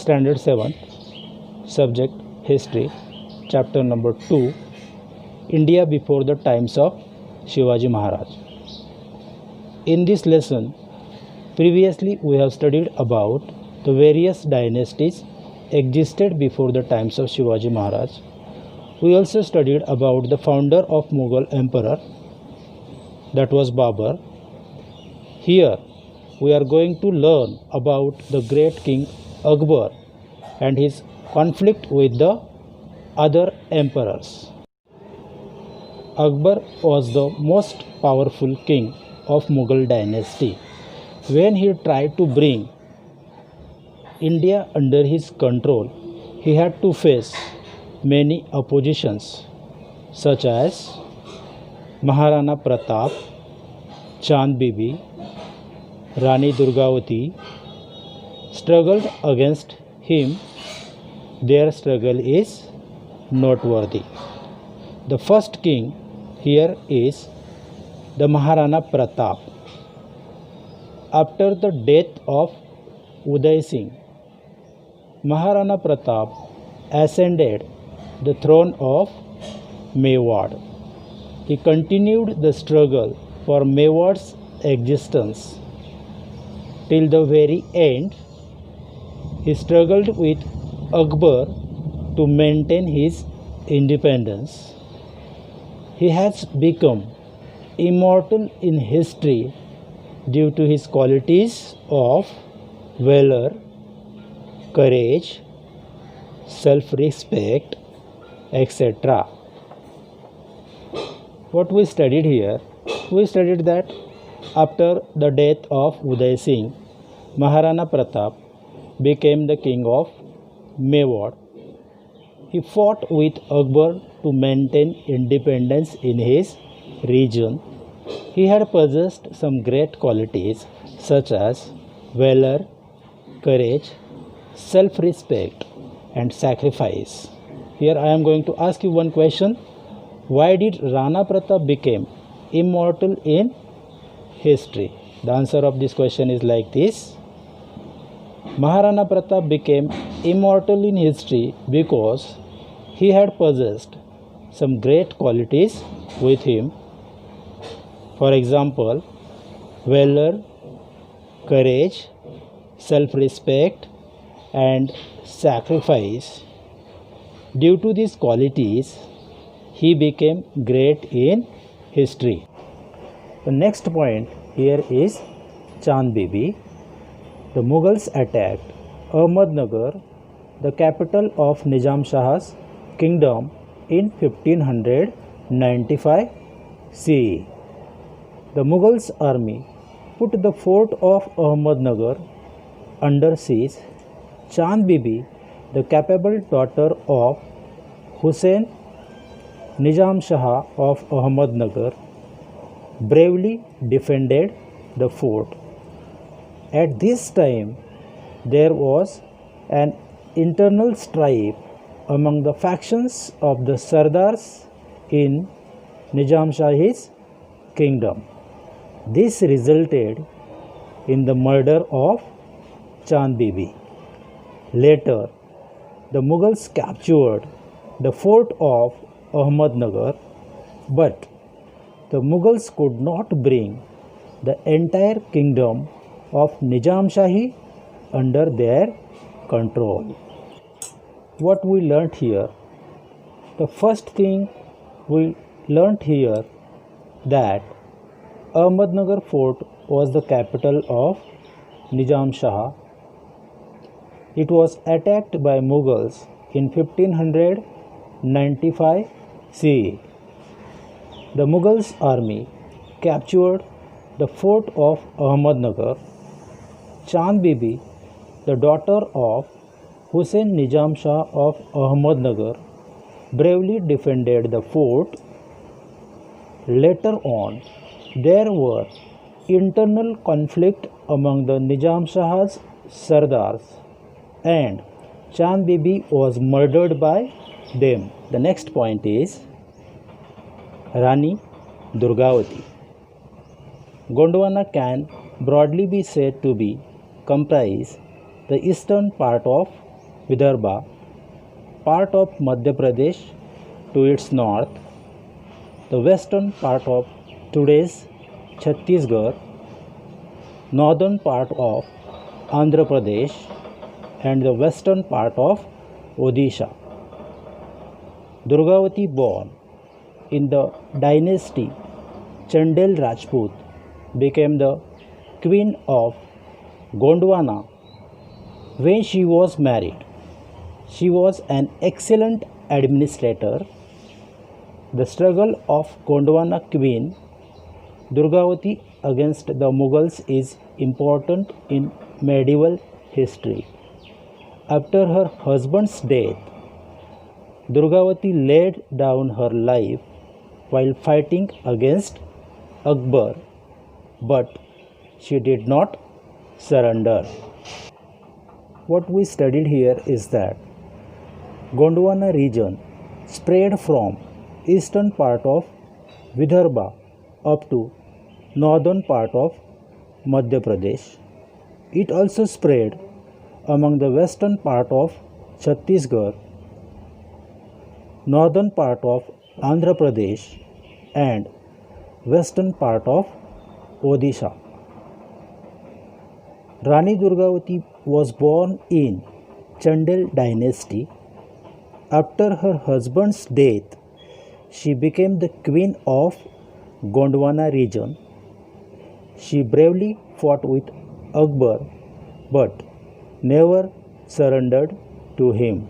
Standard 7, Subject History, Chapter number 2, India before the times of Shivaji Maharaj. In this lesson, previously we have studied about the various dynasties existed before the times of Shivaji Maharaj. We also studied about the founder of Mughal Emperor, that was Babur. Here we are going to learn about the great king Akbar and his conflict with the other emperors. Akbar was the most powerful king of Mughal dynasty. When he tried to bring India under his control, he had to face many oppositions such as Maharana Pratap, Chand Bibi, Rani Durgavati struggled against him. Their struggle is noteworthy. The first king here is the Maharana Pratap. After the death of Uday Singh, Maharana Pratap ascended the throne of Mewar. He continued the struggle for Mewar's existence till the very end. He struggled with Akbar to maintain his independence. He has become immortal in history due to his qualities of valor, courage, self-respect, etc. What we studied here? We studied that after the death of Uday Singh, Maharana Pratap became the king of Mewar. He fought with Akbar to maintain independence in his region. He had possessed some great qualities such as valor, courage, self-respect and sacrifice. Here I am going to ask you one question. Why did Rana Pratap become immortal in history? The answer of this question is like this. Maharana Pratap became immortal in history because he had possessed some great qualities with him. For example, valor, courage, self-respect and sacrifice. Due to these qualities, he became great in history. The next point here is Chand Bibi. The Mughals attacked Ahmednagar, the capital of Nizam Shah's kingdom, in 1595 CE. The Mughals army put the fort of Ahmednagar under siege. Chand Bibi, the capable daughter of Hussain Nizam Shah of Ahmednagar, bravely defended the fort. At this time, there was an internal strife among the factions of the Sardars in Nizam Shah's kingdom. This resulted in the murder of Chand Bibi. Later, the Mughals captured the fort of Ahmednagar, but the Mughals could not bring the entire kingdom of Nizam Shahi under their control. What we learnt here? The first thing we learnt here that Ahmednagar fort was the capital of Nizam Shah. It was attacked by Mughals in 1595 CE. The Mughals army captured the fort of Ahmednagar. Chand Bibi, the daughter of Hussain Nizam Shah of Ahmednagar, bravely defended the fort. Later on, there were internal conflict among the Nizam Shah's Sardars and Chand Bibi was murdered by them. The next point is Rani Durgavati. Gondwana can broadly be said to be comprise the eastern part of Vidarbha, part of Madhya Pradesh to its north, the western part of today's Chhattisgarh, northern part of Andhra Pradesh, and the western part of Odisha. Durgavati, born in the dynasty Chandel Rajput, became the queen of Gondwana when she was married. She was an excellent administrator. The struggle of Gondwana Queen Durgavati against the Mughals is important in medieval history. After her husband's death, Durgavati laid down her life while fighting against Akbar, but she did not surrender. What we studied here is that Gondwana region spread from eastern part of Vidarbha up to northern part of Madhya Pradesh. It also spread among the western part of Chhattisgarh, northern part of Andhra Pradesh, and western part of Odisha. Rani Durgavati was born in Chandel dynasty. After her husband's death, she became the queen of Gondwana region. She bravely fought with Akbar but never surrendered to him.